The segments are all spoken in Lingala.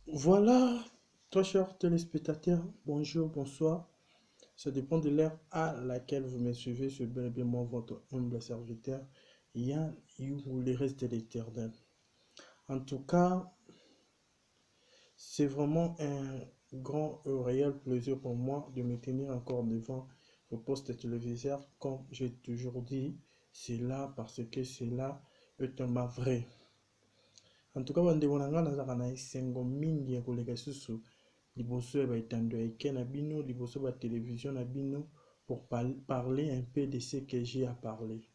Voilà, très chers téléspectateurs, bonjour, bonsoir. Ça dépend de l'heure à laquelle vous me suivez. Je suis bel et bien moi, votre humble serviteur, Yann You, le reste de l'éternel. En tout cas, c'est vraiment un grand et réel plaisir pour moi de me tenir encore devant vos postes téléviseurs. Comme j'ai toujours dit, c'est là parce que c'est là est un vrai. En tout cas, bandeko na nga nazalaka na esengo mingi ya koleka susu liboso ya baetando ya eke na bino, liboso ba télévision na bino, pour parler un peu de ce que j'ai à parler.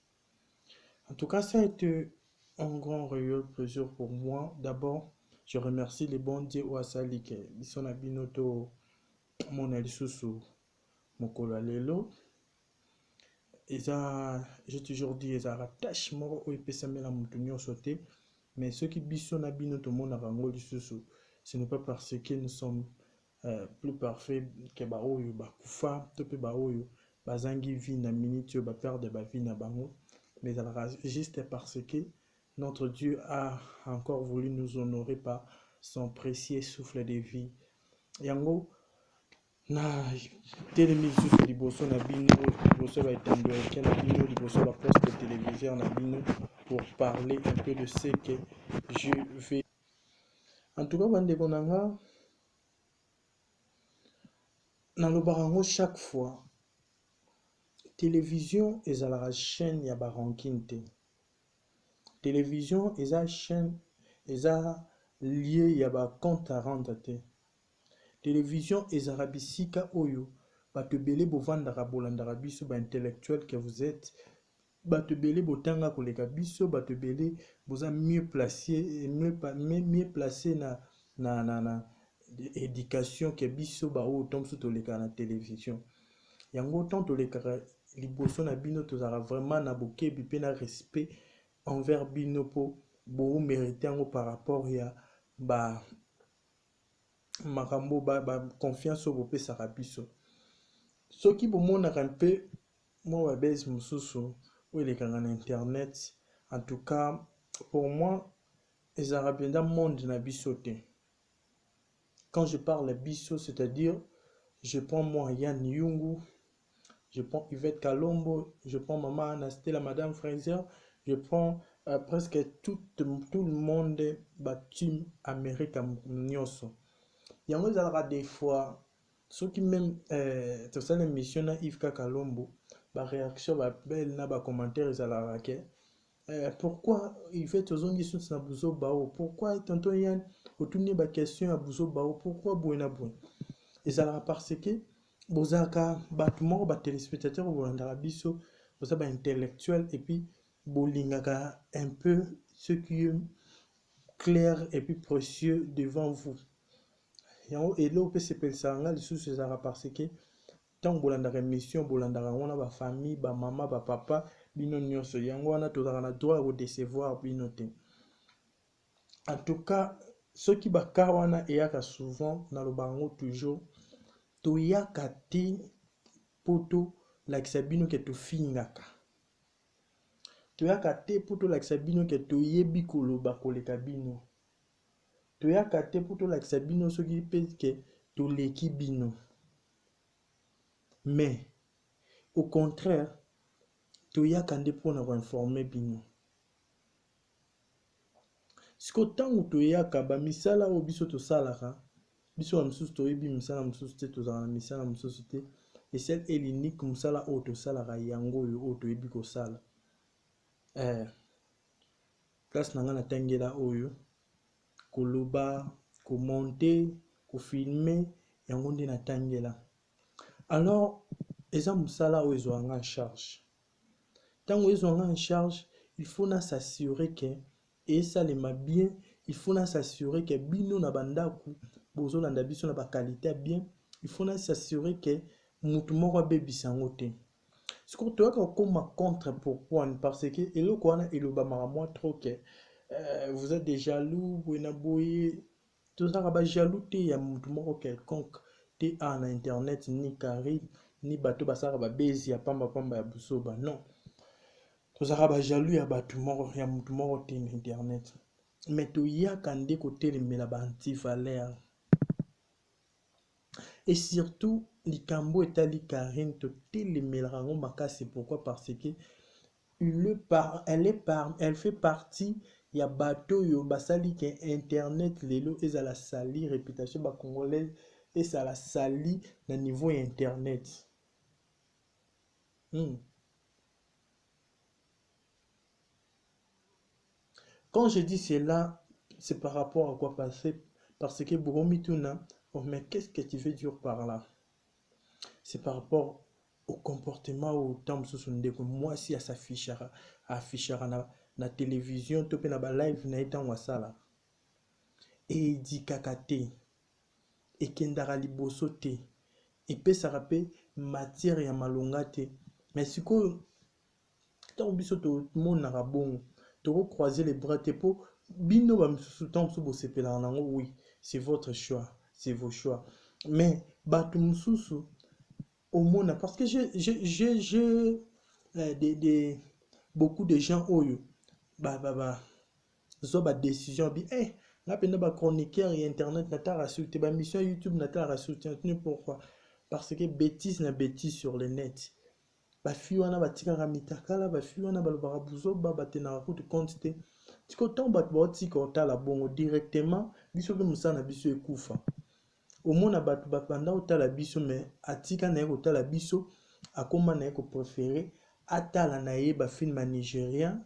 En tout cas, ça a été un grand réel plaisir pour moi. D'abord, je remercie les bons dieux au asali ke biso na bino to mona lisusu mokolo ya lelo. J'ai toujours dit ezalaka tâche moko oyo epesamela moto nyonso te, mais soki biso na bino tomonaka yango lisusu, ce n'est pas parce que nous sommes plus parfait que baoyo bakufa to pe baoyo bazangi vie na minute oyo baperde bavie na bango, mais ezalaka juste parce que notre Dieu a encore voulu nous honorer par son précieux souffle de vie. Yango na telemi lisusu liboso na bino, liboso baetando eke na bino, liboso baposte téléviseur na bino, pour parler un peu de ce que je vais. En tout cas, bandeko na nga nalobaka yango chaque fois, télévision ezalaka chaîne ya baranking te. Télévision eza chaîne, eza lieu ya bacompte à rendre te. Télévision ezalaka bisika oyo bato ebele bovandaka bolandaka biso baintellectuel que vous êtes, bato ebele botanga koleka biso, bato ebele boza mieux placé na éducation que biso baoyo to mosusu tolekaka na télévision. Yango tant tolekaka liboso na bino tozalaka vraiment na bokebi mpe na respect envers bino mpo bomérite yango par rapport ya makambo confiance oyo bopesaka biso. Soki bomonaka mpe mwa babese mosusu oyo elekaka na internet, en tout cas pour moi ezalaka mpenza monde na biso te. Quand je parle biso, c'est-à-dire je prends moi Yann Yungu, je prends Yvette Kalombo, je prends Maman Anastella, Madame Fraser, je prends presque tout le monde team Amérique nyonso. Yango ezalaka des fois soki même tosala émission na Yves Kalombo, ba réaction ba belle na ba commentaire ezalaka ke pourquoi Yvette ozongi susu na buzo bao, pourquoi tonton Yann otuni ba question ya buzo bao, pourquoi boye na boye. Ezalaka parce que bozalaka bato moko ba téléspectateur bolandaka biso, boza ba intellectuel et puis bolingaka un peu ce qui est clair et puis précieux devant vous. Yango elo pe sepelisaka nga lisusu ezalaka parce que ntango bolandaka émission bolandaka ngo na bafamille bamama bapapa bino nyonso, yango wana tozalaka na droit ya kodecevoir bino te. En tout cas soki baka wana eyaka souvent nalobaka yango toujours, toyaka te mpo tolakisa bino ke tofingaka, toyaka te mpo tolakisa bino ke toyebi koloba koleka bino, toyaka te mpo tolakisa bino soki mpe ke toleki bino, mais au contraire toyaka nde mpona koinforme bino. Siko ntango toyaka bamisala oyo biso tosalaka, biso ba mosusu toyebi misala mosusu te, tozala na misala mosusu te, esel elinique mosala oyo tosalaka yango oyo toyebi kosala. Place na nga natangela oyo koloba, komonte, kofilme, yango nde natangela. Alors eza mosala oyo ezwanga en charge. Ntango ezwanga en charge, il faut na s'assurer que esalema bien, il faut na s'assurer que bino na bandako bozolanda biso na ba qualité bien, il faut na s'assurer que mutu moko abebisa yango te. Siko toyaka kokoma contre pourquoi, parce que eloko wana elobamaka mwa trop que vous êtes des jaloux, boye na boye, tozalaka ba jaloux te ya mutu moko quelconque te na internet, ni Karine ni bato basalaka babezi ya pamba pamba ya busoba, non. Tozalaka ba jaloux ya bato moko ya mutu moko te na internet. mais toyaka nde kotelemela baantivaleur. Et surtout likambo etali Karine totelemelaka yango makasi. Pourquoi? Parce que elle fait partie ya bato yo basali ke internet lelo ezala sali réputation ba congolais ezala sali na niveau ya internet. Quand je dis cela, c'est par rapport à quoi passer? Parce que Bogomituna, oh, mais qu'est-ce que tu veux dire par là? C'est par rapport au comportement au temps que moi si à s'afficher na télévision to pe na ba live na etan wasala et di kakate et kendara liboso te et pe ça rappelle matière ya malonga te. Mais siko tant biso to monaka bongo to croiser les bras te po bino ba msusu tant so bosepela nango. Oui, c'est votre choix, c'est vos choix, mais bato msusu au monde, parce que j'ai beaucoup de gens oyo zo ba décision bi na pena ba chroniqueur et internet na ta rasulté ba mission YouTube na ta rasulté. Pourquoi? Parce que bêtise na bêtise sur le net ba fi wana batika mitakala ba fi wana balobaka buzo ba tena ko compte te tiko tomba ba tika otala bongo directement biso ke musana biso ekufa. Au monde a battu bapanda otala biso mais atika na otala biso akoma na ko préféré atala na ye ba film nigérien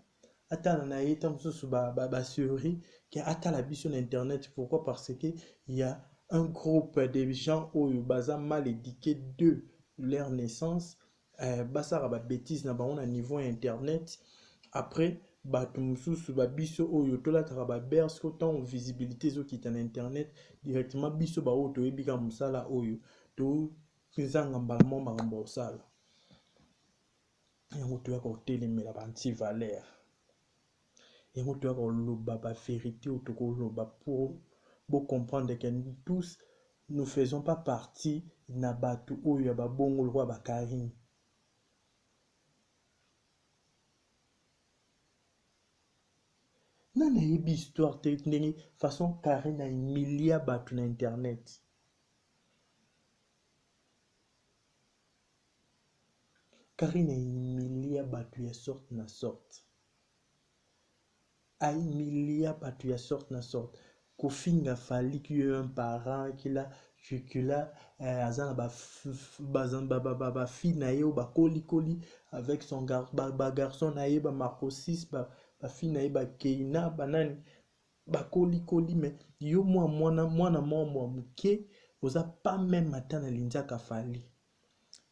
atala na ye tant sous ba série que atala biso na internet. Pourquoi? Parce que il y a un groupe de gens oyo baza mal éduqués de leur naissance basara ba bêtises na bango na niveau internet. Après bato mususu ba biso oyo tolataka ba berce autant visibilité zo kita na internet directement biso ba oyo toyebika musala oyo to pinzanga mbalamo makambo osala yango toyaka kotelemela baantivaleur yango toyaka koloba ba vérité oyo tokoloba pour comprendre que nous tous nous faisons pas partie na bato oyo ya babongo lokwa ba Karine. Nana yebi histoire te ndenge façon Karine a humilia bato na internet. Karine a humilia bato ya sorte na sorte. A humilia bato ya sorte na sorte. Kofinga fali qu'il y ait un parent qui l'a azana ba fille na ye ba koli avec son garçon na ye ba Marcosis ba fille na ye ba Keina banani ba koli mais yo mwana muke oza pas même atana linjaka fali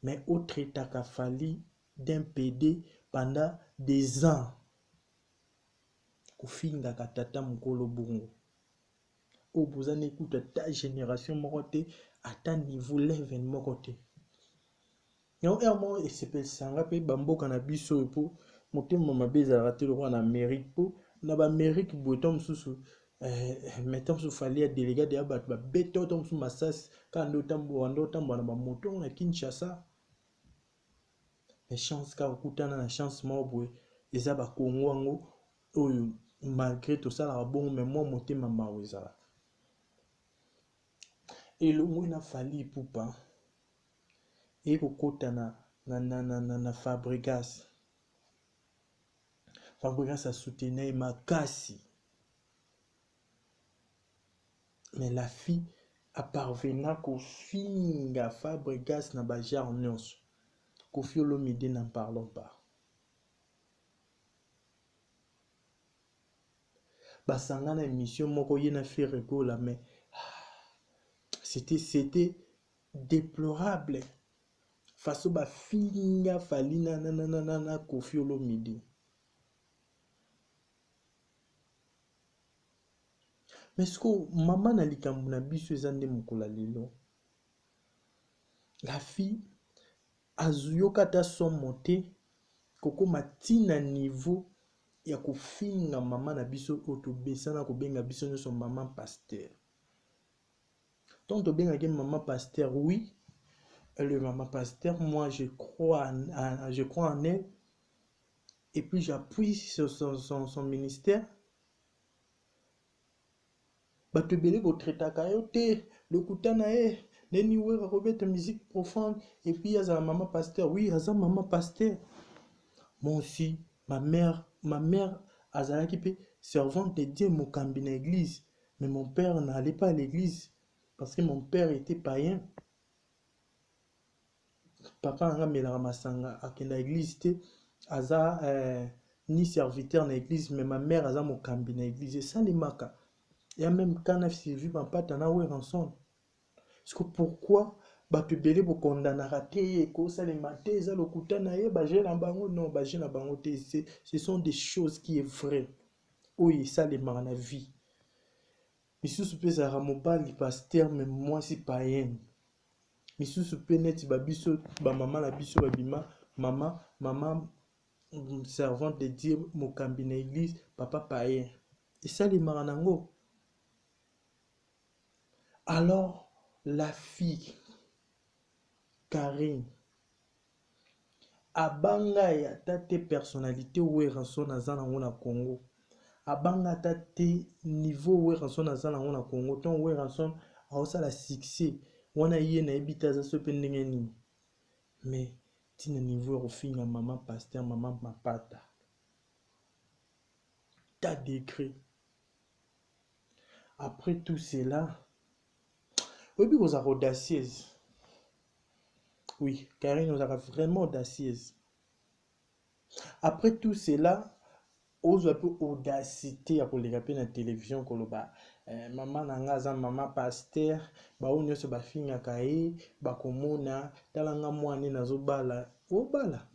mais autre taka fali d'un PD pendant des ans kofinga katata mukolo bongo o bozane écoute ta génération mokote à ta niveau level mokote non ermo et c'est sanga pe bamboka na biso po motema mabeza raté le roi na mérite po na ba mérite botom susu mettons sous fali à délégué de abat ba beto tom sous massas quand ndo tambo na ba moto na Kinshasa les chances ka okutana na chance mobwe eza ba Kongo ngo oyo malgré tout ça la bon mais moi motema mawezala et le mot na fali pupa et kokota na Fabregas a soutenu makasi mais la fille a parvenu kofinga Fabregas na bajar nyonso. Koffi Olomide n'en parlons pas. Basanga na émission moko yena fait rigolo mais c'était déplorable façon ba finga falina na Koffi Olomide. Mais ce que maman na likambo na biso ezande mokola lelo la fille azuyoka ta somo te koko matina niveau ya kofinga mama na biso otobesana kobenga biso nyonso maman pasteur. Tant tobenga ke maman pasteur, oui, le maman pasteur, moi je crois en elle et puis j'appuie sur son ministère. bato ebele botretaka yo te lokuta na ye neni wera kobeta musique profonde et puis azala mama pasteur. Oui, aza mama pasteur. Moi aussi, ma mère azalaki pe servante de Dieu mokambi na église, mais mon père n'allait pas à l'église parce que mon père était païen. Papa nanga melaka masanga akenda église te, aza ni serviteur na église, mais ma mère aza mokambi na église. Et ça les maka. Et même quand on a suivi ma pata na ouais rançon. Parce que pourquoi bato ebele bokondanaka te ekosa le maté eza lokuta na ye baje na bango non baje na bango te, ce sont des choses qui est vrai oyo esalemaka na vie. Misusu mpe ezalaka mobali pasteur mais mwasi païenne. Misusu mpe neti babiso bamama na biso babima mama servante de Dieu mokambi na église, papa païen. Esalemaka nango. Alors la fille Karine abanga ya tate personnalité ou rançon aza nango na Congo. Abanga tate niveau ou rançon aza nango na Congo. Ton ou rançon aosa la succès. Wana ye na ebita za sope ndenge nini. Mais tina niveau ofinga maman pasteur, maman mapata. Ta décret. Après tout cela, oui, vous avez audacieuse. Oui, Karine nous a vraiment audacieuse. Après tout cela, ose un peu audacité à kolégaper na télévision koloba maman nanga za maman pasteur ba onyo se ba finga kae ba komona talanga mwane nazo bala obala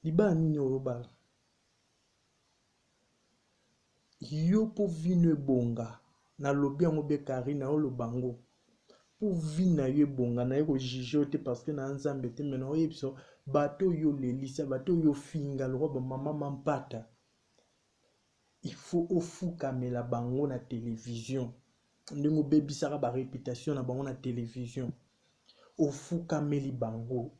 liba nini obala yo po vino bonga na lobi yango be Karine o lobango po vina yo bonga na yo juger te parce que na nzambe te mena oyebso bato yo lelisa bato yo finga le roba maman mampata. Il faut ofukamela bango na télévision. Ndenge bebisaka ba réputation na bango na télévision. Ofukameli bango.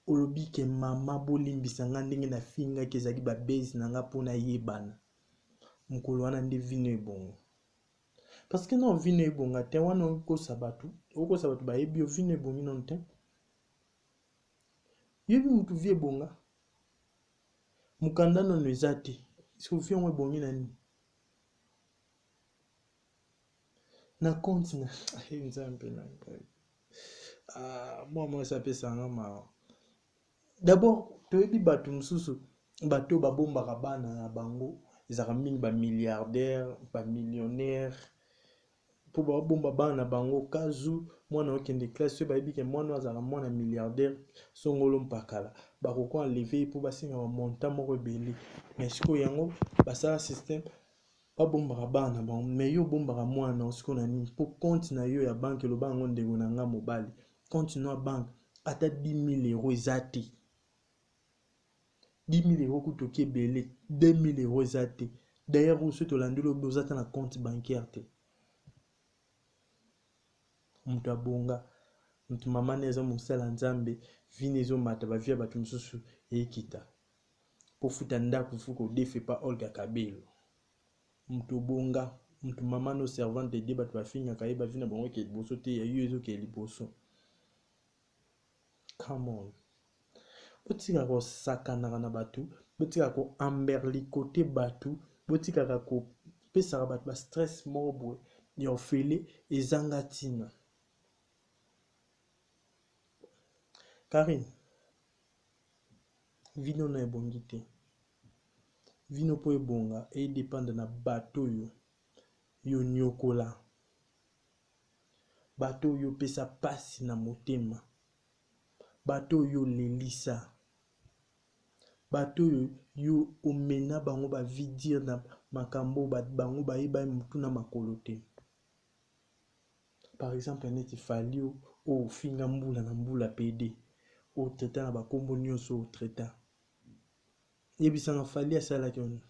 Olobi ke mama bolimbisa nga ndenge na finga ke ezaki ba base na nga pona yebana. Mukolo wana nde vino ebongo. Parce que non vino ebonga te wana okosa bato ba yebi yo vino ebongi non te. Yebi mutu vie ebonga. Mukanda no eza te. Est-ce que vous ebongi na nini? Na compte na nzambe na moi ça peut sanga ma. D'abord toyebi bato mususu bato babombaka bana na bango ezaka mingi ba milliardaire ba millionnaire po babomba bana na bango kazu mwana okende classe bayebi ke mwana azala mwana milliardaire songolo mpakala bakoko enlever po basinga ba montant moko ebele mais siko yango basala système babombaka bana bango mais yo bombaka mwana osiko na nini po compte na yo ya banque loba ngo ndeko na nga mobali compte na banque ata 10 000 euros eza te 10 000 euros kutoki ebele 2 000 euros eza te d'ailleurs oso tolandi lobi oza ta na compte bancaire te mutu abonga mutu mama neza mosala nzambe vini ezomata bavia bato mosusu ekita po futa ndako fuko defe pa Olga Kabelo mutu bonga mutu mama no servante de Dieu bato bafinga kayeba vina bango ke liboso te yo ezoke liboso. Come on. Botika ko sakanaka na bato, botika ko amberlikote bato, botika ko pesaka bato ba stress moko ya ofele ezanga tina. Karine, vino na ebongi te. Vino po ebonga e dépendre na bato yo nyokola. Bato yo pesa pasi na motema. Bato yo lelisa. Bato yo omena bango ba vidir na makambo bango ba yeba mutu na makolo te. Par exemple, neti fali o finga mbula na mbula PD. O treta na bakombo nyonso o treta. Yebisanga fali asala kioni.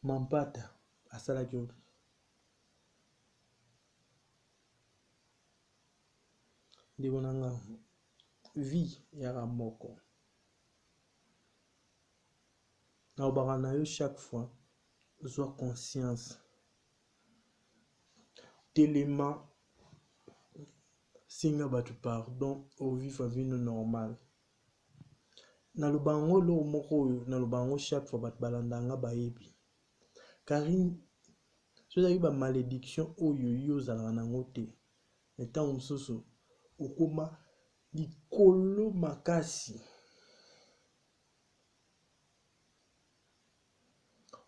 Mampata asala kioni. Ndeko nanga vie ya moko. na na yo chaque fois zwa conscience telema singa bato pardon ovivre vino normal na lobango lo moko oyo na lobango chaque fois bato balandanga bayebi kari sozali ba malédiction oyo yo ozalaka nango te na ntango mosusu okoma likolo makasi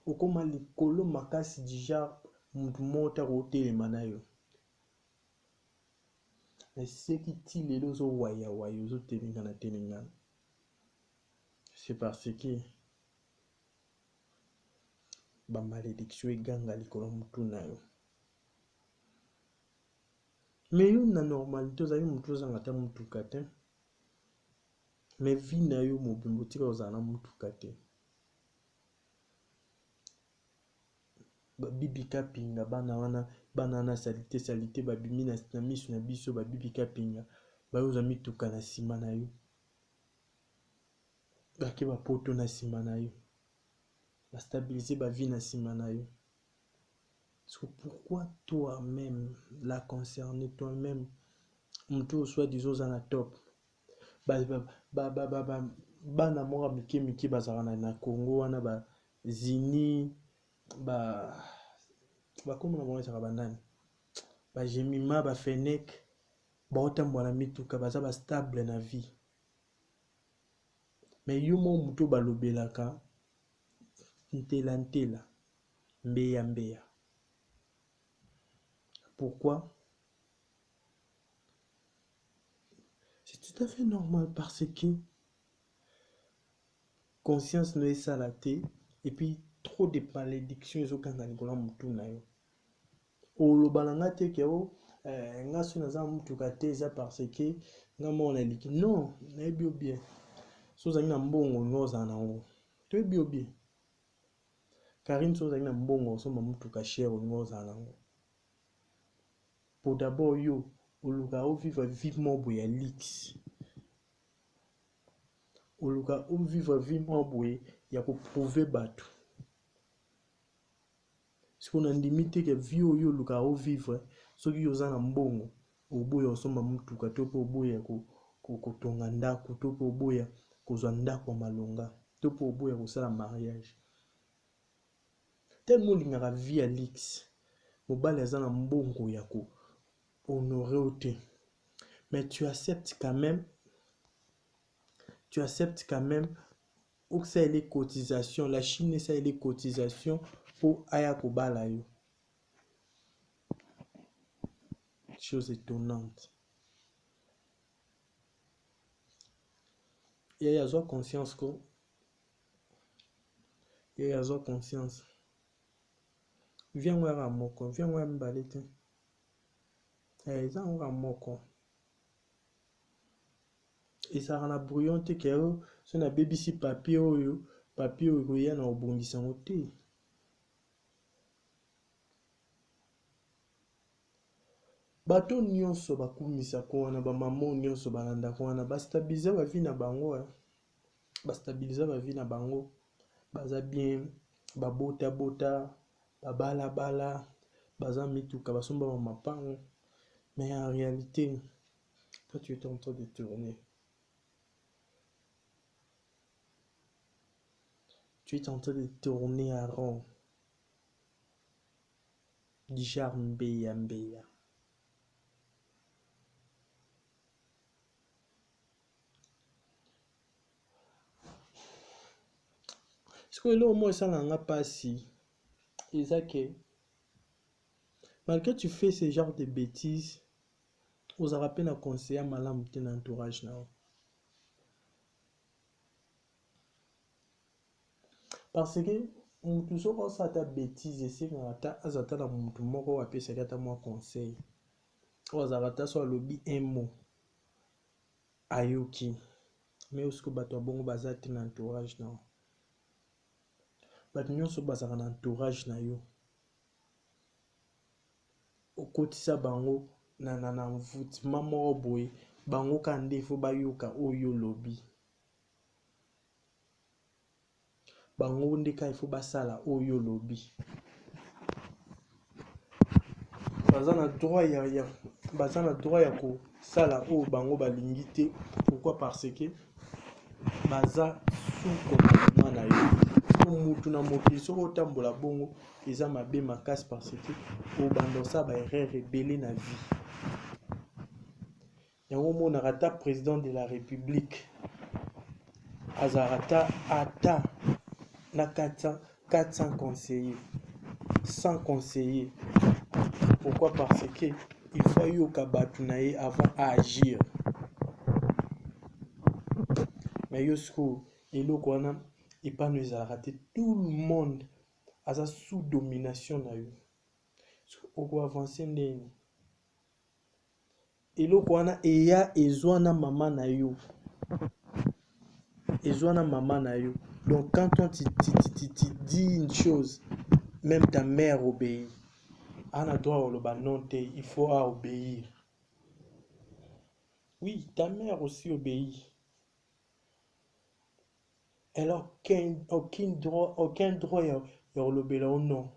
okoma likolo makasi dija mutu mota kotelema na yo na seki ti lelo ozowaya waya ozotelengana telengana c'est parce que ba malédiction eganga likolo mutu na yo mais yo na normalité ozali mutu ozanga ta mutuka te mais vie na yo mobimba otika ozala na mutuka te babibika pinga bana wana salite babimi na miso na biso babibika pinga bayoza mituka na nsima na yo bake bapoto na nsima na yo bastabilize bavie na nsima na yo. Pourquoi toi-même la concerner toi-même mutu soi-disant oza na top bana moko mike bazalaka na Congo wana bazini bakoma na bango ezaka bandani bajemima bafenek baotambola na mituka baza bastable na vie mais yo mo mutu balobelaka ntela mbeya. Pourquoi? C'est tout à fait normal parce que conscience ne est salaté et puis trop de malédictions ezokanga likolo mutu na yo olobalanga te ke o nga so naza mutuka te eza parce que nga mona liki non nayebi bien so ozali na mbongo nga ozala nango toyebi bien karine so ozali na mbongo osomba mutuka cher nga ozala nango pour d'abord yo oluka ovivre vie moko ya lix oluka ovivre vie moko boye ya koprouver bato siko na ndimi te ke vie oyo oluka ovivre soki oza na mbongo oboya osomba mutuka to mpe oboya kotonga ndako to mpe oboya kozwa ndako ya malonga to mpe oboya kosala mariage tellement olingaka vie ya lix mobali aza na mbongo ya ko honorer au te mais tu acceptes quand même ou ça les cotisations la Chine ça les cotisations pour aya kobala yo chose étonnante et ya zo conscience ko et ya zo conscience viens ngwa moko viens ngwa mbale te eza ngwa moko ezalaka na brouillon te ke so na bebisi papier oyo ekoya na obongisa yango te bato nyonso bakumisaka wana bamama nyonso balandaka wana bastabilize bavie na bango bastabilize bavie na bango baza bien babota babalabala baza mituka basomba bamapango mais en réalité toi tu es en train de tourner. Tu es en train de tourner à rond. Du genre mbeya. Ce que là au moins ça n'a pas si. Et ça que malgré que tu fais ce genre de bêtises, vous aurez peine à conseiller à malam ton entourage là. Parce que mutu soko sa ta bêtise c'est ngata azata na mutu moko apesa kata moi conseil. Ozarata so lobby un mot. Ayoki. Mais osko bato bongo bazati na entourage na. Bato nyonso bazaka na entourage na yo. Okotisa bango na mvutima moko boye bango kande fo bayoka oyo lobby. bango ndeka il faut basala oyo lobby. Baza na droit ya ko sala o bango balingi te. Pourquoi? Parce que baza sous commandement na yo. Mutu na mokili soko otambola bongo eza mabe makasi parce que o bandosa ba erreur rebelle na vie. Yango monaka ata président de la république azarata ata na 400 conseillers, 100 conseillers. Pourquoi? Parce que il faut yoka batu na ye avant à agir. Mais yosko eloko wana epano ezalaka te, tout le monde aza sous domination na yo. Oko avancer ndeni eloko wana eya ezwana mama na yo, ezwana mama na yo. Donc quand on te dit une chose, même ta mère obéit. On a droit au non, il faut obéir. Oui, ta mère aussi obéit. Elle n'a aucun droit au non.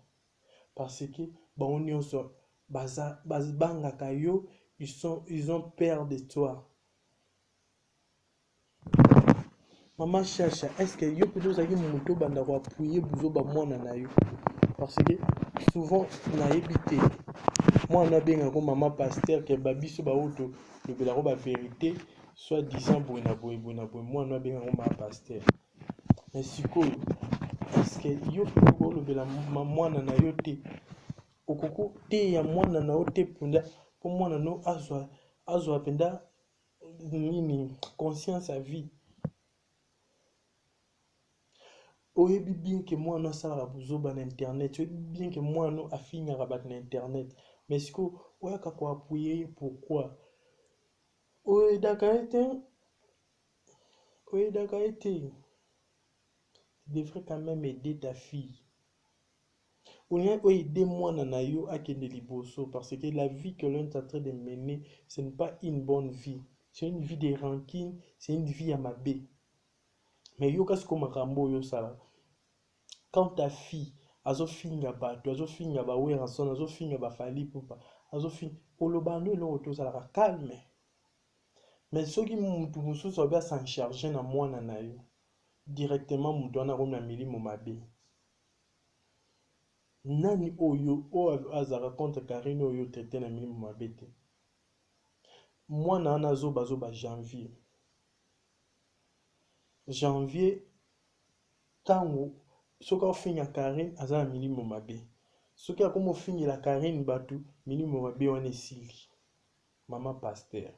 Parce que bon, ils ont peur de toi. Maman cherche, est-ce que yo plutôt ça qui monto banda ko appuyer buzo ba mwana na yo? Parce que souvent na évité. Moi on a bien comme maman pasteur que babiso ba auto le bela ko ba vérité soit disant bona boy moi on a bien comme maman pasteur. Mais siko est-ce que yo plutôt le bela mwana na yo te okoko te ya mwana na yo te punda pour mwana no azwa penda nini conscience à vie. Oyebi bien que moi non ça la buzoba na internet, oyebi bien que moi non affinya rabat na internet, mais ce que oya ka ko appuyer pourquoi oye dakate tu devrais quand même aider ta fille. Oye aider moi na yo akende liboso parce que la vie que l'on est en train de mener, ce n'est pas une bonne vie, c'est une vie de rancune, c'est une vie à mabé. Mais yo kas ko makambo yo sala. Quand ta fille azofinga bato azofinga ba weranson azofinga ba fali pupa azofinga olobano eloko tozalaka calme. Mais soki mutu mususu abia s'en charger na mwana na yo directement mutu wana komna milimo mabe. Nani oyo azaka contre Karine oyo traité na milimo mabe te. Mwana wana zoba janvier tango soki ofinga Karine aza na milimo mabe. Soki akomo fingela Karine batu milimo mabe wana esili. Mama pasteur.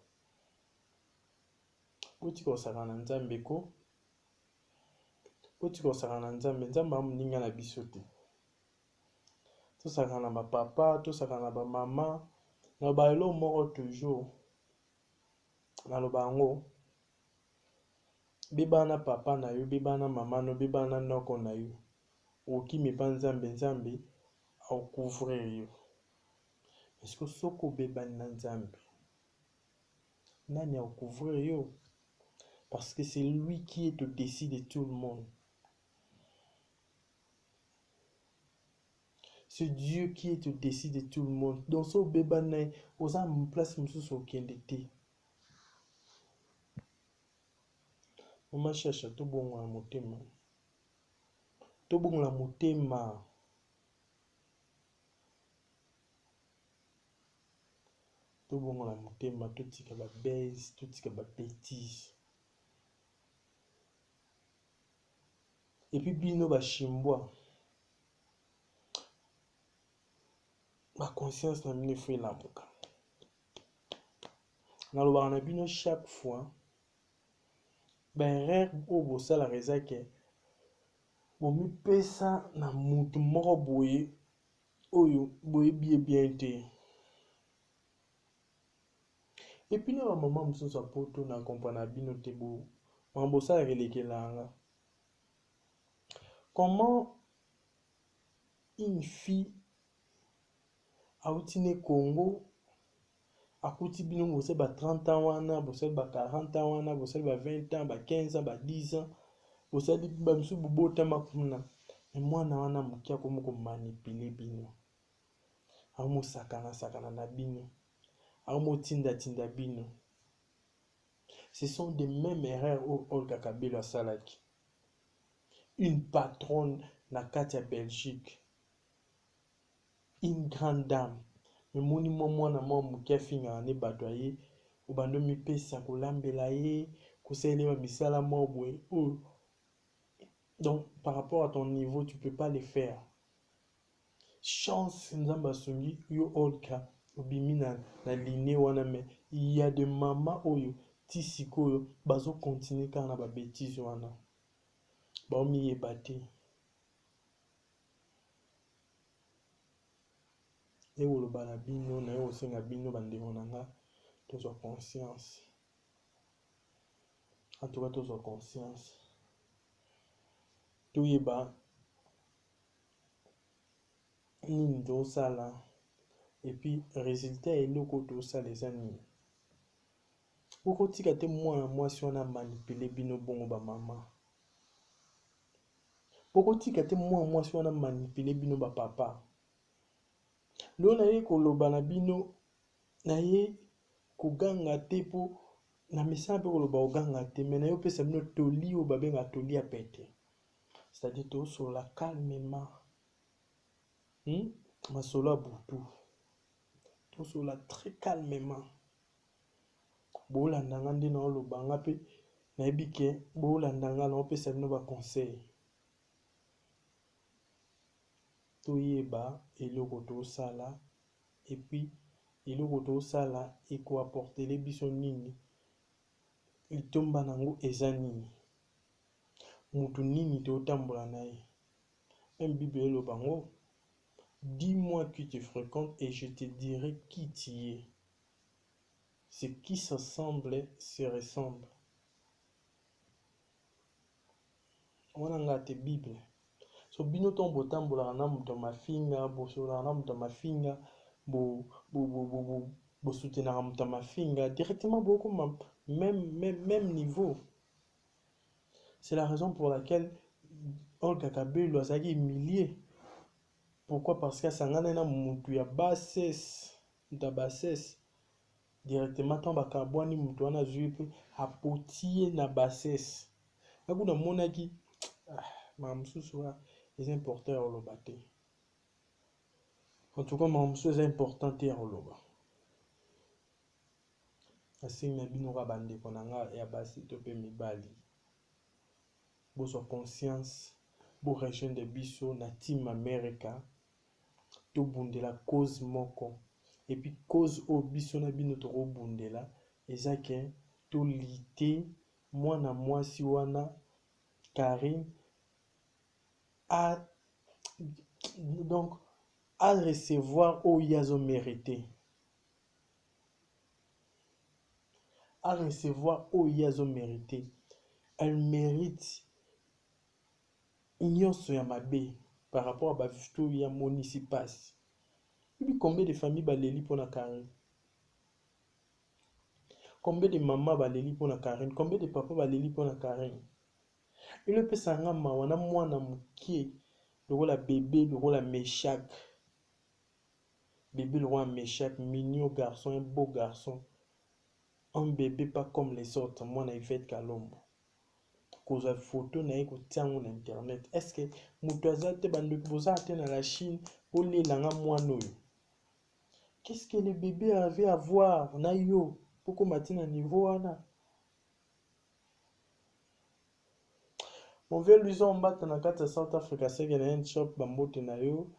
Otika osaka na nzambe ko. Otika osaka na nzambe, nzambe amuninga na biso te. Tosaka na ba papa, tosaka na ba mama, na ba elo moko toujours. Na loba ngo bebana papa na yo, bebana mama no, bebana noko na yo. Okimi pa nzambe au couvrir yo. Est-ce que soko bebani na nzambe nani au couvrir yo? Parce que c'est lui qui est au-dessus de tout le monde. C'est Dieu qui est au-dessus de tout le monde. Donc so bebani oza en place mususu okende te. Mama cherche to bongo na motema. To bongo na motema. To bongo na motema, to tika ba base, to tika ba bêtise. Et puis bino ba chimbwa. Ma conscience na mine fait la moka. Na loba na bino chaque fois. Ben rêve au bossa la raison que bomi pesa na mutu moko boye oyo boye bien te. Et puis na maman mususu apoto na comprendre bino te bo. Mambosa la relekela. Comment une fille a outine Congo akuti bino bosse ba 30 ans wana, bosse ba 40 ans wana, bosse ba 20 ans, ba 15 ans, ba 10 ans. bosali bamsu bobotama kuna me mwana wana moke akomi komanipule bino akomosakana na bino akomotinda bino. Ce sont des mêmes erreurs oyo Olga Kabelo asalaki. Une patronne na kati ya Belgique, une grande dame, memoni mwana moke afingaka ne bato aye obando mipesa kolambela ye kosalela misala mwa boye oyo. Donc par rapport à ton niveau tu peux pas le faire. Chance nzamba songi yo Olga obimi na ligne wana, mais il y a des mamans oyo ti sikoyo bazo continuer kaka na ba bêtise wana baomiyeba te. Ekoloba na bino na yo kosenga bino bandeko na nga tozwa conscience. En tout cas tozwa conscience, toyeba nini tozosala et puis résultat eloko tozosala eza nini. Okotika te mwana mwasi wana manipule bino bongo bamama. Okotika te mwana mwasi wana manipule bino bapapa. Lelo na ye koloba na bino na ye koganga te po na misala mpe koloba koganga te, me na ye opesa bino toli oyo babenga toli ya pete. C'est-à-dire tozosola calmement. Masolo ya butu tozosola très calmement. Bolandanga nde na olobanga mpe nayebi ke bolandanga na opesa bino baconseil. Toyeba eloko tozosala et puis eloko tozosala ekoapportele biso nini, litomba nango eza nini, mutu nini totambola na ye. Même Bible eloba ngo, dis-moi qui te fréquente et je te dirai qui tu es. Ce qui s'assemble se ressemble. Wana nga te Bible. So bino ton botambola na mutu mafinga, bosola na mutu mafinga, bo soutenir mutu mafinga directement beaucoup même niveau. C'est la raison pour laquelle Olga Kabelo azaki humilié. Pourquoi? Parce que sangana na mutu ya bassesse, da bassesse. Directement tant bakabwani mutu wana zui pe apotie na bassesse. Akuna monaki mamsusu les importeurs au lobate. En tout cas, mamsusu est important te au loba. Asi na bino ka bande konanga ya basi to pe mibali. Boso conscience, bo région de biso na team America. To bundela cause moko. Et puis cause o biso na bino to bundela ezake to lité mwana mwasi wana Karine a donc à recevoir au yazo mérité. À recevoir au yazo mérité. Elle mérite nyonso ya mabe par rapport à bavito ya municipal. Et puis combien de familles baleli pour la Karine? Combien de mamans baleli pour la Karine? Combien de papas baleli pour la Karine? Et le pesanga mawana mwana mukie le rôle bébé, le rôle Meshach. Bébé le roi Meshach, mignon garçon, un beau garçon. Un bébé pas comme les autres. Moi, na Yvette Kalombo. Cause à photo na eko tiango na internet. Est-ce que mutuaza te bande boza te na la Chine pour les langa moino? Qu'est-ce que le bébé avait à voir na yo pour qu'on matina niveau wana? Mon vieux Luison Mbata na kata South Africa c'est qu'il y a un shop bambote na yo.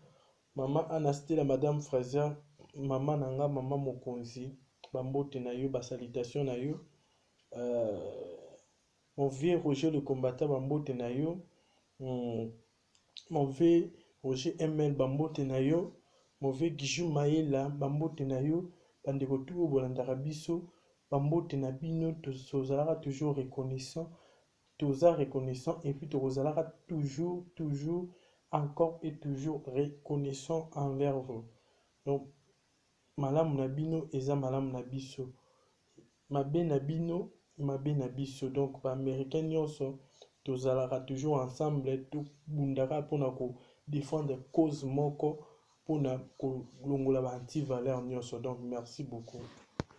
Maman Anastela, Madame Fraser, maman nanga, maman Mokonzi, bambote na yo, ba salutation na yo. Mon vieux Roger le combattant, bambote na yo. Mon vieux Roger ML, bambote na yo. Mon vieux Gijou Maïla, bambote na yo. Bandeko tout bolandaka biso, bambote na bino, tozalaka toujours reconnaissant. Toza reconnaissant et puis tozalaka toujours encore et toujours reconnaissant envers vous. Donc malam nabino eza malam nabiso, mabe nabino mabe nabiso. Donc ba américain nyonso tozalaka toujours ensemble tobundaka mpona kodéfendre cause moko mpona kolongola ba anti-valeur nyonso. Donc merci beaucoup.